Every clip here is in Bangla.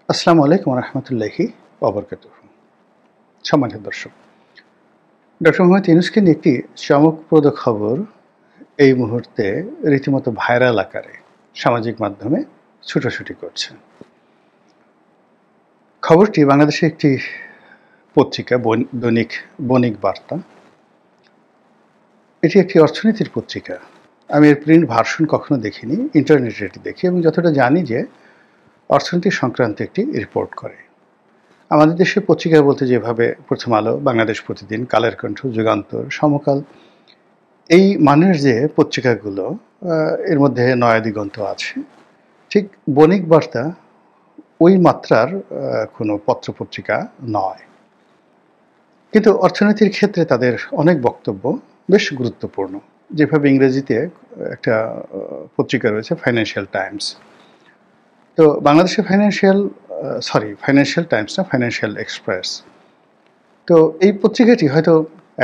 আসসালামু আলাইকুম রহমতুল্লাহি ওবরকাতুহু। সম্মানিত দর্শক, ডক্টর মোহাম্মদ ইউনূসকে নিয়ে একটি চমকপ্রদ খবর এই মুহূর্তে রীতিমতো ভাইরাল আকারে সামাজিক মাধ্যমে ছুটোছুটি করছে। খবরটি বাংলাদেশের একটি পত্রিকা দৈনিক বণিক বার্তা। এটি একটি অর্থনীতির পত্রিকা। আমি এর প্রিন্ট ভার্সন কখনো দেখিনি, ইন্টারনেটে এটি দেখি এবং যতটা জানি যে অর্থনীতি সংক্রান্ত একটি রিপোর্ট করে। আমাদের দেশের পত্রিকা বলতে যেভাবে প্রথম আলো, বাংলাদেশ প্রতিদিন, কালের কণ্ঠ, যুগান্তর, সমকাল এই মানের যে পত্রিকাগুলো এর মধ্যে নয়া দিগন্ত আছে, ঠিক বণিক বার্তা ওই মাত্রার কোনো পত্রপত্রিকা নয়। কিন্তু অর্থনীতির ক্ষেত্রে তাদের অনেক বক্তব্য বেশ গুরুত্বপূর্ণ। যেভাবে ইংরেজিতে একটা পত্রিকা রয়েছে ফাইন্যান্সিয়াল টাইমস, তো বাংলাদেশে ফাইন্যান্সিয়াল টাইমস না, ফাইন্যান্সিয়াল এক্সপ্রেস। তো এই পত্রিকাটি হয়তো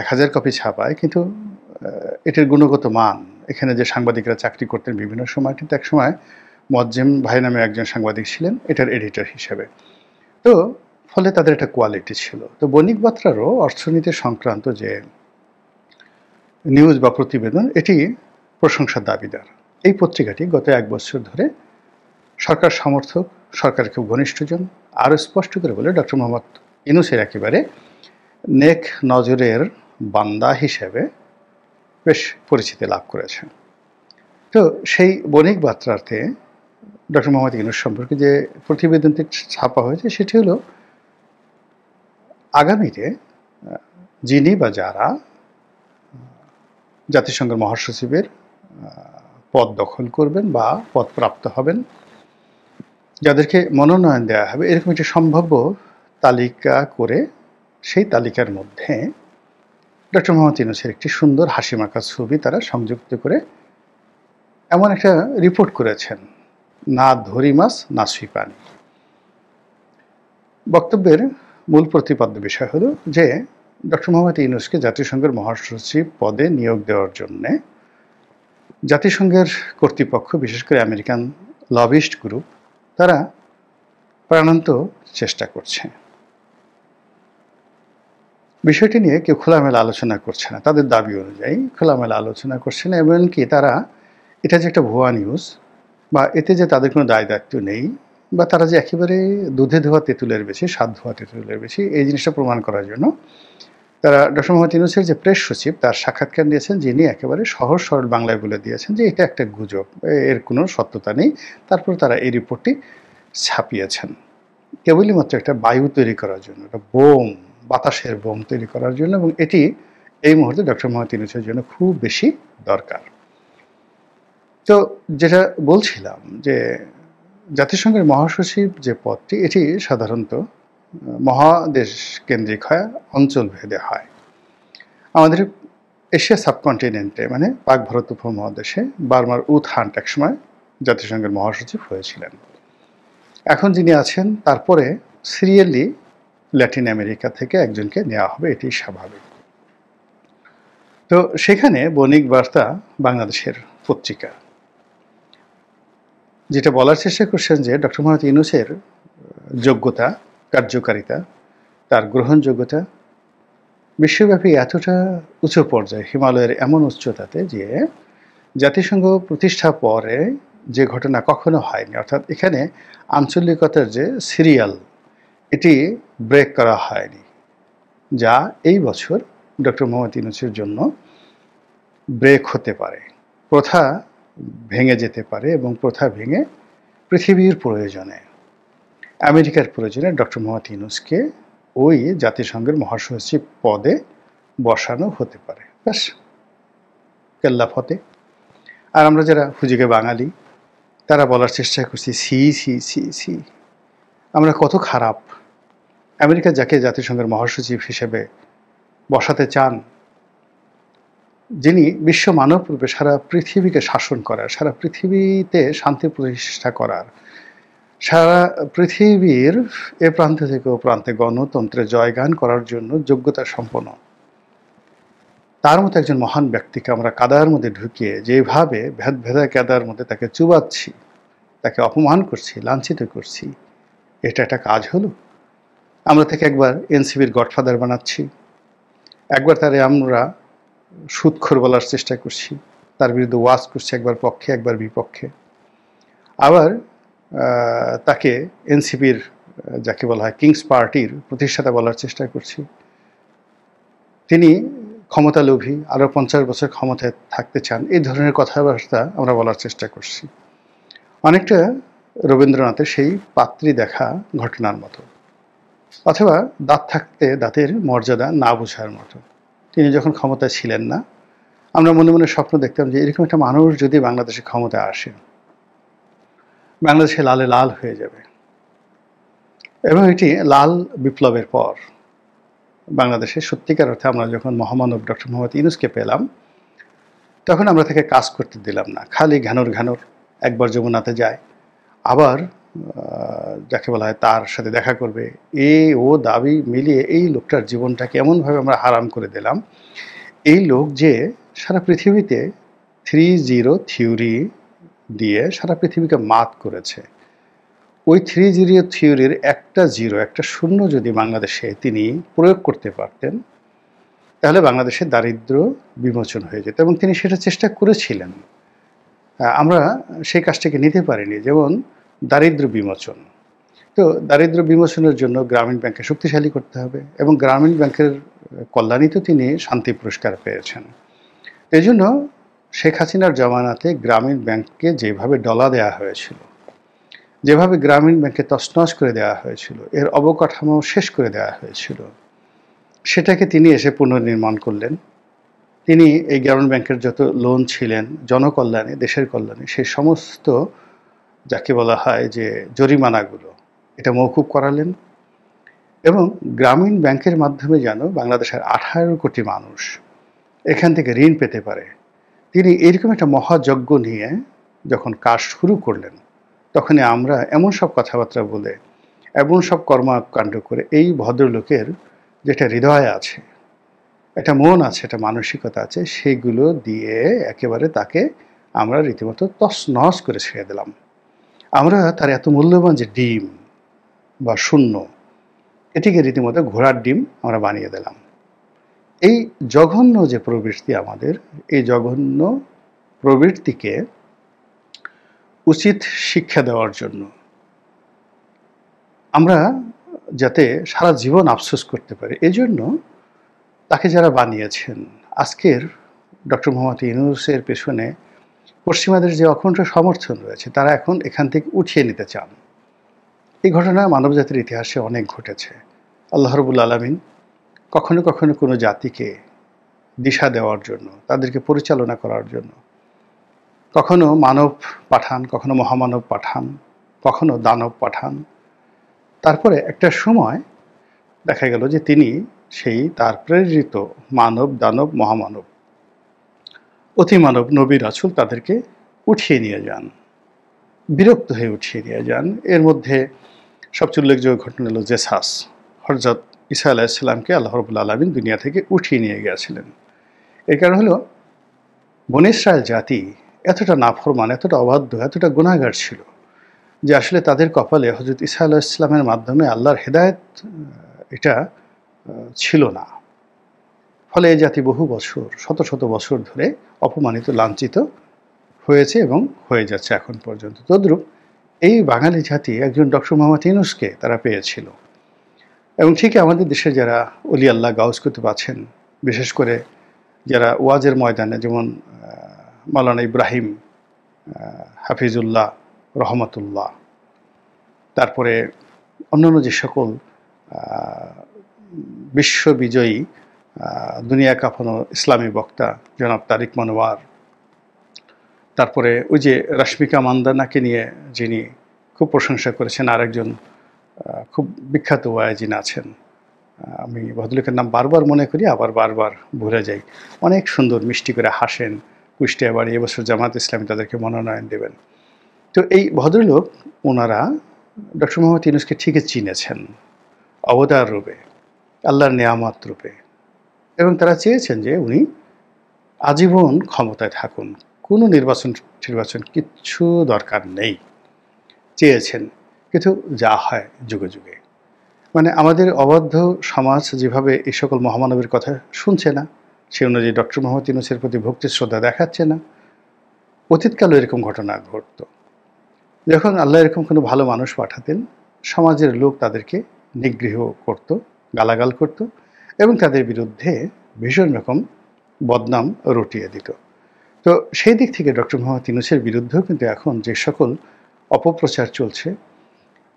1000 কপি ছাপায়, কিন্তু এটির গুণগত মান, এখানে যে সাংবাদিকরা চাকরি করতেন বিভিন্ন সময়, কিন্তু একসময় মোয়াজ্জেম ভাই নামে একজন সাংবাদিক ছিলেন এটার এডিটর হিসেবে। তো ফলে তাদের একটা কোয়ালিটি ছিল। তো বণিক বার্তারও অর্থনীতি সংক্রান্ত যে নিউজ বা প্রতিবেদন, এটি প্রশংসার দাবিদার। এই পত্রিকাটি গত 1 বছর ধরে সরকার সমর্থক, সরকারের খুব ঘনিষ্ঠজন, আরও স্পষ্ট করে বলে ডক্টর মোহাম্মদ ইউনূসের একেবারে নেক নজরের বান্দা হিসেবে বেশ পরিচিতি লাভ করেছে। তো সেই বণিক বার্তাতে ডক্টর মোহাম্মদ ইউনূস সম্পর্কে যে প্রতিবেদনটি ছাপা হয়েছে সেটি হলো আগামীতে যিনি বা যারা জাতিসংঘের মহাসচিবের পদ দখল করবেন বা পদ প্রাপ্ত হবেন, যাদেরকে মনোনয়ন দেওয়া হবে, এরকম একটি সম্ভাব্য তালিকা করে সেই তালিকার মধ্যে ডক্টর মোহাম্মদ ইউনূসের একটি সুন্দর হাসিমাখা ছবি তারা সংযুক্ত করে এমন একটা রিপোর্ট করেছেন, না ধরি মাছ না ছুঁই পানি। বক্তব্যের মূল প্রতিপাদ্য বিষয় হলো যে ডক্টর মোহাম্মদ ইউনূসকে জাতিসংঘের মহাসচিব পদে নিয়োগ দেওয়ার জন্যে জাতিসংঘের কর্তৃপক্ষ, বিশেষ করে আমেরিকান লবিস্ট গ্রুপ, তারা প্রাণান্ত চেষ্টা করছে। বিষয়টি নিয়ে কেউ খোলামেলা আলোচনা করছে না, তাদের দাবি অনুযায়ী খোলামেলা আলোচনা করছে না। এমনকি তারা এটা যে একটা ভুয়া নিউজ বা এতে যে তাদের কোনো দায় দায়িত্ব নেই, বা তারা যে একেবারে দুধে ধোয়া তেঁতুলের বেশি, স্বাদ ধোয়া তেঁতুলের বেশি, এই জিনিসটা প্রমাণ করার জন্য তারা ডক্টর মোহাম্মদ ইউনূসের যে প্রেস সচিব তার সাক্ষাৎকার নিয়েছেন, যিনি একেবারে সহজ সরল বাংলায় বলে দিয়েছেন যে এটা একটা গুজব, এর কোনো সত্যতা নেই। তারপর তারা এই রিপোর্টটি ছাপিয়েছেন কেবলই মাত্র একটা বায়ু তৈরি করার জন্য, একটা বোম, বাতাসের বোম তৈরি করার জন্য, এবং এটি এই মুহূর্তে ডক্টর মোহাম্মদ ইউনূসের জন্য খুব বেশি দরকার। তো যেটা বলছিলাম যে জাতিসংঘের মহাসচিব যে পদটি, এটি সাধারণত মহাদেশ কেন্দ্রিক হয়, অঞ্চল ভেদে হয়। আমাদের এশিয়া সাবকন্টিনেন্টে, মানে পাক ভারত উপমহাদেশে বার্মার উথ হান্ট একসময় জাতিসংঘের মহাসচিব হয়েছিলেন। এখন যিনি আছেন তারপরে সিরিয়ালি ল্যাটিন আমেরিকা থেকে একজনকে নেওয়া হবে, এটি স্বাভাবিক। তো সেখানে বণিক বার্তা বাংলাদেশের পত্রিকা যেটা বলার চেষ্টা করছেন যে ডক্টর মোহাম্মদ ইউনূসের যোগ্যতা, কার্যকারিতা, তার গ্রহণযোগ্যতা বিশ্বব্যাপী এতটা উঁচু পর্যায়ে, হিমালয়ের এমন উচ্চতাতে যে জাতিসংঘ প্রতিষ্ঠার পরে যে ঘটনা কখনো হয়নি, অর্থাৎ এখানে আঞ্চলিকতার যে সিরিয়াল, এটি ব্রেক করা হয়নি, যা এই বছর ডক্টর মোহাম্মদ ইউনূসের জন্য ব্রেক হতে পারে, প্রথা ভেঙে যেতে পারে, এবং প্রথা ভেঙে পৃথিবীর প্রয়োজনে, আমেরিকার প্রয়োজনে ডক্টর মোহাম্মদ ইউনূসকে ওই জাতিসংঘের মহাসচিব পদে বসানো হতে পারে। ব্যাস, কেল্লা ফতে। আর আমরা যারা হুজুগে বাঙালি, তারা বলার চেষ্টা করছি, সি সি সি সি, আমরা কত খারাপ। আমেরিকা যাকে জাতিসংঘের মহাসচিব হিসেবে বসাতে চান, যিনি বিশ্ব মানব রূপে সারা পৃথিবীকে শাসন করার, সারা পৃথিবীতে শান্তি প্রতিষ্ঠা করার, সারা পৃথিবীর এ প্রান্ত থেকে ও প্রান্তে গণতন্ত্রে জয়গান করার জন্য যোগ্যতা সম্পন্ন, তার মতো একজন মহান ব্যক্তিকে আমরা কাদার মধ্যে ঢুকিয়ে যেভাবে ভেদা কাদার মধ্যে তাকে চুবাচ্ছি, তাকে অপমান করছি, লাঞ্ছিত করছি, এটা একটা কাজ হলো? আমরা তাকে একবার এনসিপির গডফাদার বানাচ্ছি, একবার তারে আমরা সুদখোর বলার চেষ্টা করছি, তার বিরুদ্ধে ওয়াজ করছি একবার পক্ষে একবার বিপক্ষে, আবার তাকে এনসিপির যাকে বলা হয় কিংস পার্টির প্রতিষ্ঠাতা বলার চেষ্টা করছি। তিনি ক্ষমতালোভী, আরও 50 বছর ক্ষমতায় থাকতে চান, এই ধরনের কথাবার্তা আমরা বলার চেষ্টা করছি। অনেকটা রবীন্দ্রনাথের সেই পাত্রী দেখা ঘটনার মতো, অথবা দাঁত থাকতে দাঁতের মর্যাদা না বোঝার মতো। তিনি যখন ক্ষমতায় ছিলেন না, আমরা মনে মনে স্বপ্ন দেখতাম যে এরকম একটা মানুষ যদি বাংলাদেশে ক্ষমতায় আসে, বাংলাদেশে লালে লাল হয়ে যাবে। এবং এটি লাল বিপ্লবের পর বাংলাদেশে সত্যিকার অর্থে আমরা যখন মহামানব ডক্টর মোহাম্মদ ইউনূসকে পেলাম, তখন আমরা তাকে কাজ করতে দিলাম না। খালি ঘানোর একবার যমুনাতে যায়, আবার যাকে বলা হয় তার সাথে দেখা করবে, ও দাবি মিলিয়ে এই লোকটার জীবনটাকে এমনভাবে আমরা হারাম করে দিলাম। এই লোক যে সারা পৃথিবীতে 3-0 থিওরি দিয়ে সারা পৃথিবীকে মাত করেছে, ওই 3-0 থিওরির একটা শূন্য যদি বাংলাদেশে তিনি প্রয়োগ করতে পারতেন, তাহলে বাংলাদেশের দারিদ্র বিমোচন হয়ে যেত। এবং তিনি সেটা চেষ্টা করেছিলেন। আমরা সেই কাজটাকে নিতে পারিনি, যেমন দারিদ্র বিমোচন। তো দারিদ্র বিমোচনের জন্য গ্রামীণ ব্যাংককে শক্তিশালী করতে হবে, এবং গ্রামীণ ব্যাংকের কল্যাণে তো তিনি শান্তি পুরস্কার পেয়েছেন। এই জন্য শেখ হাসিনার জমানাতে গ্রামীণ ব্যাংককে যেভাবে ডলা দেওয়া হয়েছিল, যেভাবে গ্রামীণ ব্যাংকে তছনছ করে দেওয়া হয়েছিল, এর অবকাঠামো শেষ করে দেওয়া হয়েছিল, সেটাকে তিনি এসে পুনর্নির্মাণ করলেন। তিনি এই গ্রামীণ ব্যাংকের যত লোন ছিলেন জনকল্যাণে, দেশের কল্যাণে, সেই সমস্ত যাকে বলা হয় যে জরিমানাগুলো, এটা মওকুফ করালেন। এবং গ্রামীণ ব্যাংকের মাধ্যমে যেন বাংলাদেশের 18 কোটি মানুষ এখান থেকে ঋণ পেতে পারে, তিনি এরকম একটা মহাযজ্ঞ নিয়ে যখন কাজ শুরু করলেন, তখনই আমরা এমন সব কথাবার্তা বলে, এমন সব কর্মকাণ্ড করে, এই ভদ্রলোকের যেটা হৃদয় আছে, একটা মন আছে, একটা মানসিকতা আছে, সেগুলো দিয়ে একেবারে তাকে আমরা রীতিমতো তছনছ করে ছেড়ে দিলাম। আমরা তার এত মূল্যবান যে ডিম বা শূন্য, এটিকে রীতিমতো ঘোড়ার ডিম আমরা বানিয়ে দিলাম। এই জঘন্য যে প্রবৃত্তি আমাদের, এই জঘন্য প্রবৃত্তিকে উচিত শিক্ষা দেওয়ার জন্য আমরা যাতে সারা জীবন আফসোস করতে পারি, এজন্য তাকে যারা বানিয়েছেন, আজকের ডক্টর মোহাম্মদ ইউনূসের পেছনে পশ্চিমাদের যে অখণ্ড সমর্থন রয়েছে, তারা এখন এখান থেকে উঠিয়ে নিতে চান। এই ঘটনা মানবজাতির ইতিহাসে অনেক ঘটেছে। আল্লাহ রাব্বুল আলামিন কখনো কখনো কোনো জাতিকে দিশা দেওয়ার জন্য, তাদেরকে পরিচালনা করার জন্য কখনো মানব পাঠান, কখনো মহামানব পাঠান, কখনো দানব পাঠান। তারপরে একটা সময় দেখা গেল যে তিনি সেই তার প্রেরিত মানব, দানব, মহামানব, অতিমানব, নবী রাসূল তাদেরকে উঠিয়ে নিয়ে যান, বিরক্ত হয়ে উঠিয়ে নিয়ে যান। এর মধ্যে সবচেয়ে উল্লেখযোগ্য ঘটনা হলো জেসাস, হযরত ঈসা আলাইহিস সালামকে আল্লাহ রাব্বুল আলামিন দুনিয়া থেকে উঠিয়ে নিয়ে গিয়েছিলেন। এর কারণ হলো বনী ইসরাইল জাতি এতটা নাফরমান, এতটা অবাধ্য, এতটা গুনাহগার ছিল যে আসলে তাদের কপালে হযরত ঈসা আলাইহিস সালামের মাধ্যমে আল্লাহর হেদায়েত এটা ছিল না। ফলে এই জাতি বহু বছর, শত শত বছর ধরে অপমানিত, লাঞ্ছিত হয়েছে এবং হয়ে যাচ্ছে এখন পর্যন্ত। তদ্রূপ এই বাঙালি জাতি একজন ডক্টর মোহাম্মদ ইউনূসকে তারা পেয়েছিল। এবং ঠিক আমাদের দেশে যারা অলি আল্লাহ গাউস কুতুব আছেন, বিশেষ করে যারা ওয়াজের ময়দানে, যেমন মাওলানা ইব্রাহিম হাফিজুল্লাহ রহমতুল্লাহ, তারপরে অন্যান্য যে সকল বিশ্ববিজয়ী দুনিয়া কাঁপানো ইসলামী বক্তা জনাব তারিক মনোয়ার, তারপরে ওই যে রাশমিকা মান্দানাকে নিয়ে যিনি খুব প্রশংসা করেছেন, আরেকজন খুব বিখ্যাত ওয়াইজিন আছেন, আমি ভদ্রলোকের নাম বারবার মনে করি আবার বারবার ভুলে যাই, অনেক সুন্দর মিষ্টি করে হাসেন, কুষ্টিয়া বাড়ি, এবছর জামাত ইসলামী তাদেরকে মনোনয়ন দেবেন। তো এই ভদ্রলোক, ওনারা ডক্টর মোহাম্মদ ইউনূসকে ঠিকই চিনেছেন অবতার রূপে, আল্লাহর নেয়ামত রূপে, এবং তারা চেয়েছেন যে উনি আজীবন ক্ষমতায় থাকুন, কোনো নির্বাচন কিচ্ছু দরকার নেই চেয়েছেন। কিন্তু যা হয় যুগে যুগে, মানে আমাদের অবাধ্য সমাজ যেভাবে এই সকল মহামানবের কথা শুনছে না, সে অনুযায়ী ডক্টর মোহাম্মদ ইউনূসের প্রতি ভক্তি শ্রদ্ধা দেখাচ্ছে না। অতীতকালে এরকম ঘটনা ঘটত, যখন আল্লাহ এরকম কোনো ভালো মানুষ পাঠাতেন, সমাজের লোক তাদেরকে নিগৃহ করত, গালাগাল করত এবং তাদের বিরুদ্ধে ভীষণ রকম বদনাম রটিয়ে দিত। তো সেই দিক থেকে ডক্টর মোহাম্মদ ইউনূসের বিরুদ্ধেও কিন্তু এখন যে সকল অপপ্রচার চলছে,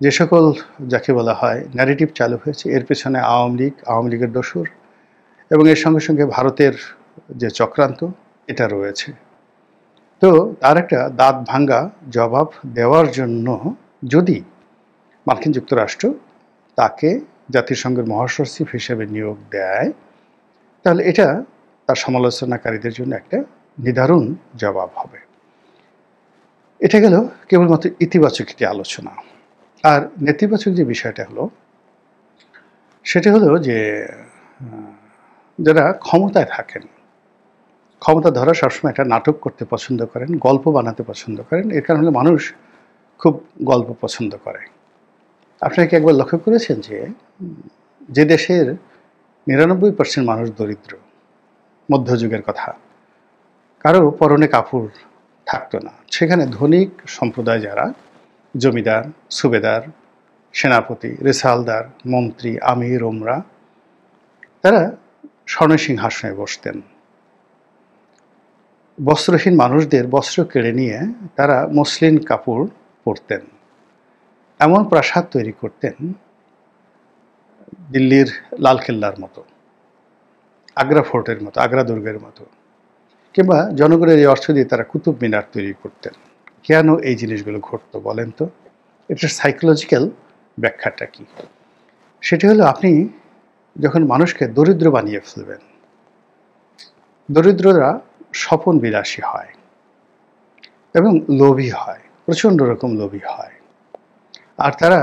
যে সকল যাকে বলা হয় ন্যারেটিভ চালু হয়েছে, এর পেছনে আওয়ামী লীগের দোসর এবং এর সঙ্গে সঙ্গে ভারতের যে চক্রান্ত এটা রয়েছে। তো তার একটা দাঁত ভাঙ্গা জবাব দেওয়ার জন্য যদি মার্কিন যুক্তরাষ্ট্র তাকে জাতিসংঘের মহাসচিব হিসেবে নিয়োগ দেয়, তাহলে এটা তার সমালোচনাকারীদের জন্য একটা নিদারুণ জবাব হবে। এটা গেল কেবলমাত্র ইতিবাচক একটি আলোচনা। আর নেতিবাচক যে বিষয়টা হলো, সেটা হলো যে যারা ক্ষমতায় থাকেন, ক্ষমতা ধরা সবসময় একটা নাটক করতে পছন্দ করেন, গল্প বানাতে পছন্দ করেন। এর কারণ হলো মানুষ খুব গল্প পছন্দ করে। আপনারা কি একবার লক্ষ্য করেছেন যে দেশের ৯৯% মানুষ দরিদ্র, মধ্যযুগের কথা, কারো পরনে কাপড় থাকতো না, সেখানে ধনিক সম্প্রদায় যারা জমিদার, সুবেদার, সেনাপতি, রেসালদার, মন্ত্রী, আমির, ওমরা, তারা স্বর্ণসিংহাসনে বসতেন। বস্ত্রহীন মানুষদের বস্ত্র কেড়ে নিয়ে তারা মসলিন কাপড় পরতেন। এমন প্রাসাদ তৈরি করতেন দিল্লির লালকেল্লার মতো, আগ্রা ফোর্টের মতো, আগ্রা দুর্গের মতো, কিংবা জনগণের এই অর্থ দিয়ে তারা কুতুব মিনার তৈরি করতেন। কেন এই জিনিসগুলো ঘটতো বলেন তো? এটার সাইকোলজিক্যাল ব্যাখ্যাটা কি? সেটা হলো, আপনি যখন মানুষকে দরিদ্র বানিয়ে ফেলবেন, দরিদ্ররা স্বপন বিলাসী হয় এবং লোভী হয়, প্রচণ্ড রকম লোভী হয়। আর তারা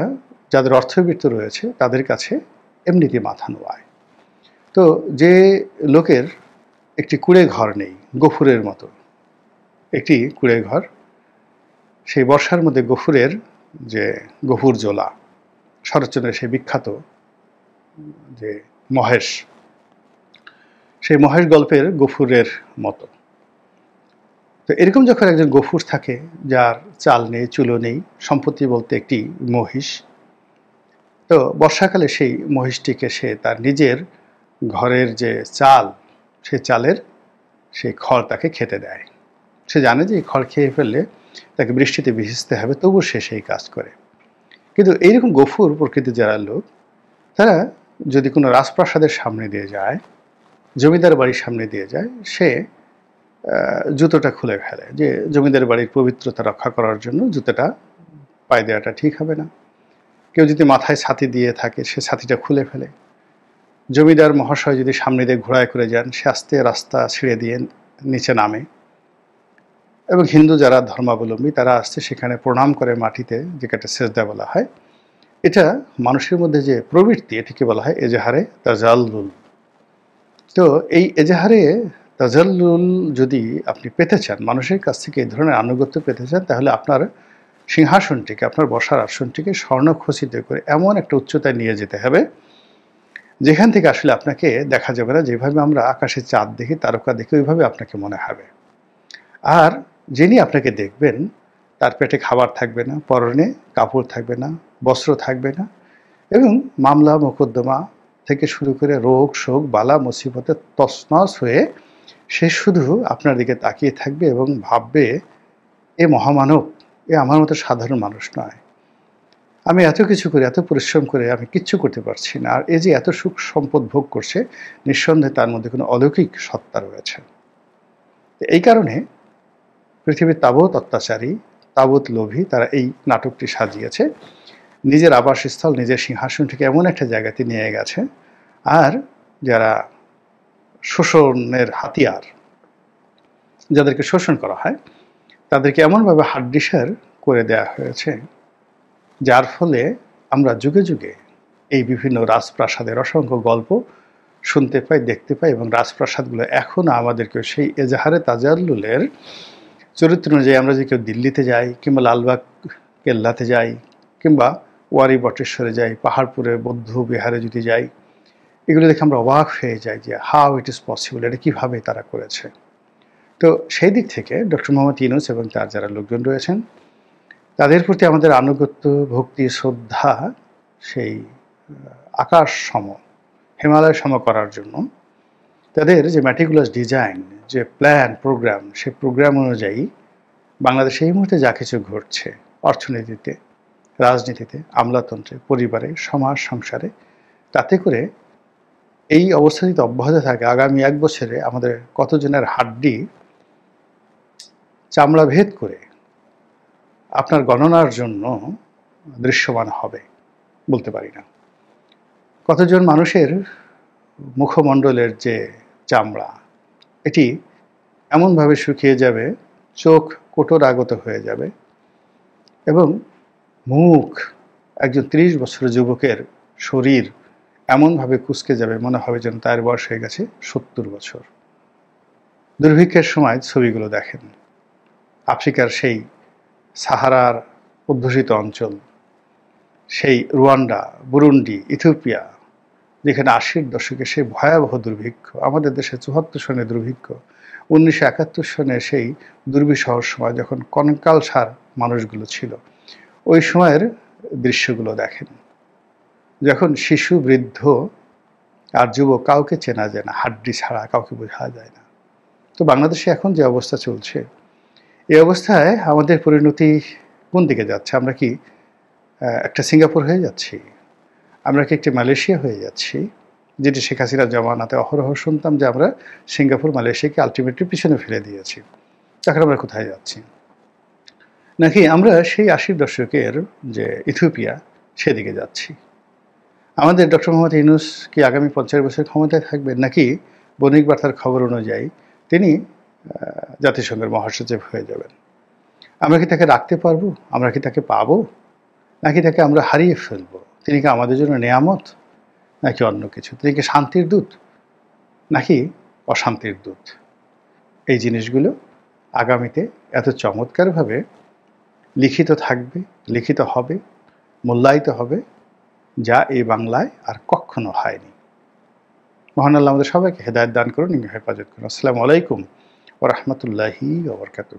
যাদের অর্থবিত্ত রয়েছে তাদের কাছে এমনিতে মাথা নোয়ায়। তো যে লোকের একটি কুঁড়ে ঘর নেই, গফুরের মতো একটি কুঁড়ে ঘর, সেই বর্ষার মধ্যে গফুরের যে গফুর জোলা, শরৎচন্দ্রের সেই বিখ্যাত যে মহেশ, সেই মহেশ গল্পের গফুরের মতো। তো এরকম যখন একজন গফুর থাকে, যার চাল নেই, চুলো নেই, সম্পত্তি বলতে একটি মহিষ, তো বর্ষাকালে সেই মহিষটিকে সে তার নিজের ঘরের যে চাল, সেই চালের সেই খড় তাকে খেতে দেয়। সে জানে যে এই খড় খেয়ে ফেললে তাকে বৃষ্টিতে ভিজতে হবে, তবু সে সেই কাজ করে। কিন্তু এইরকম গফুর প্রকৃতির যারা লোক, তারা যদি কোনো রাজপ্রাসাদের সামনে দিয়ে যায়, জমিদার বাড়ির সামনে দিয়ে যায়, সে জুতোটা খুলে ফেলে, যে জমিদার বাড়ির পবিত্রতা রক্ষা করার জন্য জুতোটা পায়ে দেওয়াটা ঠিক হবে না। কেউ যদি মাথায় ছাতি দিয়ে থাকে, সে ছাতিটা খুলে ফেলে। জমিদার মহাশয় যদি সামনে দিয়ে ঘোড়ায় করে যান, সে আস্তে রাস্তা ছিঁড়ে দিয়ে নিচে নামে। এবং হিন্দু যারা ধর্মাবলম্বী, তারা আসতে সেখানে প্রণাম করে মাটিতে, যেটাকে সেজদা বলা হয়। এটা মানুষের মধ্যে যে প্রবৃত্তি, এটিকে বলা হয় এজাহারে তাজাল্লুল। তো এই এজাহারে তাজাল্লুল যদি আপনি পেতে চান, মানুষের কাছ থেকে এই ধরনের আনুগত্য পেতে চান, তাহলে আপনার সিংহাসনটিকে, আপনার বসার আসনটিকে স্বর্ণখচিত করে এমন একটা উচ্চতায় নিয়ে যেতে হবে, যেখান থেকে আসলে আপনাকে দেখা যাবে না। যেভাবে আমরা আকাশে চাঁদ দেখি, তারকা দেখি, ওইভাবে আপনাকে মনে হবে। আর যিনি আপনাকে দেখবেন, তার পেটে খাবার থাকবে না, পরনে কাপড় থাকবে না, বস্ত্র থাকবে না, এবং মামলা মোকদ্দমা থেকে শুরু করে রোগ শোক বালা মুসিবতে তছনছ হয়ে সে শুধু আপনার দিকে তাকিয়ে থাকবে এবং ভাববে, এ মহামানব, এ আমার মতো সাধারণ মানুষ নয়। আমি এত কিছু করে, এত পরিশ্রম করে আমি কিচ্ছু করতে পারছি না, আর এই যে এত সুখ সম্পদ ভোগ করছে, নিঃসন্দেহে তার মধ্যে কোনো অলৌকিক সত্তা রয়েছে। এই কারণে পৃথিবীর তাবৎ অত্যাচারী, তাবৎ লোভী, তারা এই নাটকটি সাজিয়েছে। নিজের আবাসস্থল, নিজের সিংহাসনটিকে এমন একটা জায়গাতে নিয়ে গেছে, আর যারা শোষণের হাতিয়ার, যাদেরকে শোষণ করা হয়, তাদেরকে এমনভাবে হাড্ডিসার করে দেওয়া হয়েছে, যার ফলে আমরা যুগে যুগে এই বিভিন্ন রাজপ্রাসাদের অসংখ্য গল্প শুনতে পাই, দেখতে পাই, এবং রাজপ্রাসাদগুলো এখনও আমাদেরকে সেই এজাহারে তাজাল্লুলের চরিত্র অনুযায়ী, আমরা যে কেউ দিল্লিতে যাই কিংবা লালবাগ কেল্লাতে যাই কিংবা ওয়ারি বটেশ্বরে যাই, পাহাড়পুরে বৌদ্ধ বিহারে যদি যাই, এগুলো দেখে আমরা অবাক হয়ে যাই যে হাউ ইট ইজ পসিবল, এটা কীভাবে তারা করেছে। তো সেই দিক থেকে ডক্টর মোহাম্মদ ইউনূস এবং তার যারা লোকজন রয়েছেন, তাদের প্রতি আমাদের আনুগত্য, ভক্তি, শ্রদ্ধা সেই আকাশ সম, হিমালয় সম করার জন্য তাদের যে ম্যাটিকুলাস ডিজাইন, যে প্ল্যান, প্রোগ্রাম, সেই প্রোগ্রাম অনুযায়ী বাংলাদেশে এই মুহূর্তে যা কিছু ঘটছে অর্থনীতিতে, রাজনীতিতে, আমলাতন্ত্রে, পরিবারে, সমাজ সংসারে, তাতে করে এই অবস্থা যদি অব্যাহত থাকে আগামী 1 বছরে আমাদের কতজনের হাড্ডি চামড়া ভেদ করে আপনার গণনার জন্য দৃশ্যমান হবে বলতে পারি না। কতজন মানুষের মুখমণ্ডলের যে চামড়া, এটি এমনভাবে শুকিয়ে যাবে, চোখ কোটর আগত হয়ে যাবে এবং মুখ, একজন 30 বছরের যুবকের শরীর এমনভাবে কুঁচকে যাবে, মনে হবে যেন তার বয়স হয়ে গেছে 70 বছর। দুর্ভিক্ষের সময় ছবিগুলো দেখেন, আফ্রিকার সেই সাহারার অধ্যুষিত অঞ্চল, সেই রুয়ান্ডা, বুরুন্ডি, ইথিওপিয়া, যেখানে 80-র দশকে সেই ভয়াবহ দুর্ভিক্ষ, আমাদের দেশে 74 সনে দুর্ভিক্ষ, 1971 সনে সেই দুর্বিষহ সময় যখন কঙ্কালসার মানুষগুলো ছিল, ওই সময়ের দৃশ্যগুলো দেখেন। যখন শিশু, বৃদ্ধ আর যুবক কাউকে চেনা যায় না, হাড্ডি ছাড়া কাউকে বোঝা যায় না। তো বাংলাদেশে এখন যে অবস্থা চলছে, এই অবস্থায় আমাদের পরিণতি কোন দিকে যাচ্ছে? আমরা কি একটা সিঙ্গাপুর হয়ে যাচ্ছি? আমরা কি একটি মালয়েশিয়া হয়ে যাচ্ছি? যেটি শেখ হাসিনার জমানাতে অহরহ শুনতাম যে আমরা সিঙ্গাপুর, মালয়েশিয়াকে আলটিমেটলি পিছনে ফেলে দিয়েছি। তখন আমরা কোথায় যাচ্ছি? নাকি আমরা সেই 80-র দশকের যে ইথিওপিয়া, সেদিকে যাচ্ছি? আমাদের ডক্টর মোহাম্মদ ইউনূস কি আগামী 50 বছর ক্ষমতায় থাকবেন, নাকি বণিক বার্তার খবর অনুযায়ী তিনি জাতিসংঘের মহাসচিব হয়ে যাবেন? আমরা কি তাকে রাখতে পারবো? আমরা কি তাকে পাবো, নাকি তাকে আমরা হারিয়ে ফেলবো? তিনি কি আমাদের জন্য নেয়ামত, নাকি অন্য কিছু? তিনি কি শান্তির দূত, নাকি অশান্তির দূত? এই জিনিসগুলো আগামীতে এত চমৎকারভাবে লিখিত থাকবে, লিখিত হবে, মূল্যায়িত হবে, যা এই বাংলায় আর কখনো হয়নি। মহান আল্লাহ আমাদের সবাইকে হেদায়েত দান করুন, হেফাজত করুন। আসসালামু আলাইকুম ওয়া রাহমাতুল্লাহি ওয়া বারাকাতুহু।